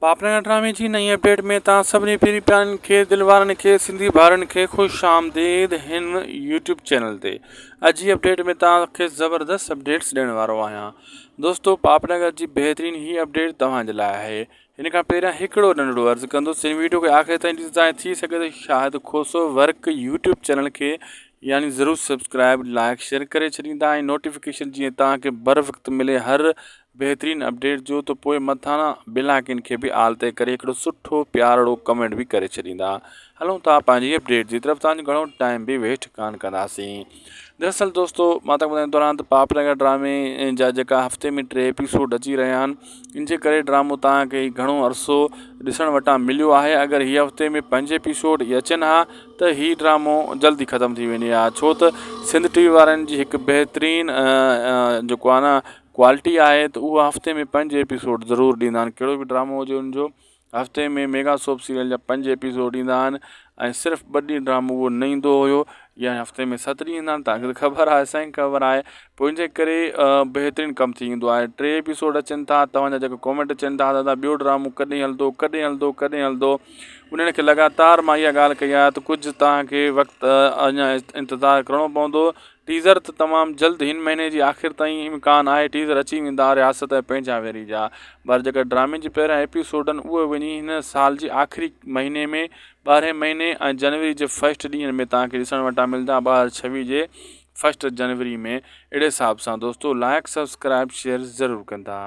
पापनगर ड्रामे जी नई अपडेट में तव्हां सभिनी प्यारी प्यारनि खे दिलवारनि खे सिंधी भाउरनि खे ख़ुशि आमदीद हिन यूट्यूब चैनल ते। अॼु जी अपडेट में तव्हांखे ज़बरदस्त अपडेट्स ॾियण वारो आहियां। दोस्तो पापनगर जी बहितरीन ही अपडेट तव्हांजे लाइ आहे। हिन खां पहिरियां हिकिड़ो नंढिड़ो अर्ज़ु कंदुसि, हिन वीडियो खे आख़िर ताईं ॾिसंदा ऐं थी सघे त शायदि खोसो वर्क यूट्यूब चैनल खे यानी ज़रूरु सब्सक्राइब लाइक शेयर करे छॾींदा ऐं नोटिफिकेशन जीअं तव्हांखे बर वक़्तु मिले हर बहितरीन अपडेट जो, त पोइ मथां बेल आइकन खे बि आल ते करे हिकिड़ो सुठो प्यारो कमेंट बि करे छॾींदा। हलूं था पंहिंजी अपडेट जी तरफ़। तव्हांजो घणो टाइम बि वेस्ट कान कंदासीं। दरअसल दोस्तो मां तव्हांखे ॿुधाइण दौरान त पापनगर ड्रामे जा जेका हफ़्ते में 3 एपिसोड अची रहिया आहिनि, इन जे करे ड्रामो तव्हांखे घणो अरसो ॾिसण वटां मिलियो आहे। अगरि हीअ हफ़्ते में 5 एपिसोड इहे अचनि हा त हीउ ड्रामो जल्दी ख़तमु थी वेंदी आहे, छो त सिंध टीवी वारनि जी हिकु बहितरीन जेको आहे न क्वालिटी आहे, त उहा हफ़्ते में 5 एपिसोड ज़रूरु ॾींदा आहिनि। कहिड़ो बि ड्रामो हुजे उनजो हफ़्ते में मेगा सोप सीरियल जा 5 एपिसोड ईंदा आहिनि ऐं सिर्फ़ु 2 ॾींहं ड्रामो उहो न ईंदो हुयो, या हफ़्ते में 7 ॾींहं ईंदा आहिनि। तव्हांखे त ख़बर आहे, असांखे ख़बर आहे। पोइ इन जे करे बहितरीनु कमु थी वेंदो आहे। 3 एपिसोड अचनि था, तव्हांजा जेके कॉमेंट अचनि था, दादा ॿियो ड्रामो कॾहिं हलंदो कॾहिं हलंदो कॾहिं हलंदो। उन्हनि खे लगातार मां इहा ॻाल्हि कई आहे त कुझु तव्हांखे वक़्तु अञा इंतज़ारु करिणो पवंदो। टीज़र त तमामु जल्द हिन महीने जी आख़िर ताईं इम्कान आहे टीज़र अची वेंदा रियासत ऐं पंहिंजा वेरी जा। पर जेका ड्रामे जी पहिरियां एपिसोड आहिनि उहे वञी हिन साल जी आख़िरी महीने में 12 महीने ऐं जनवरी जे फस्ट ॾींहं में तव्हांखे ॾिसण वटां मिलंदा, 2026 जे 1 जनवरी में। अहिड़े हिसाब सां दोस्तो लाइक सब्सक्राइब शेयर ज़रूरु कंदा।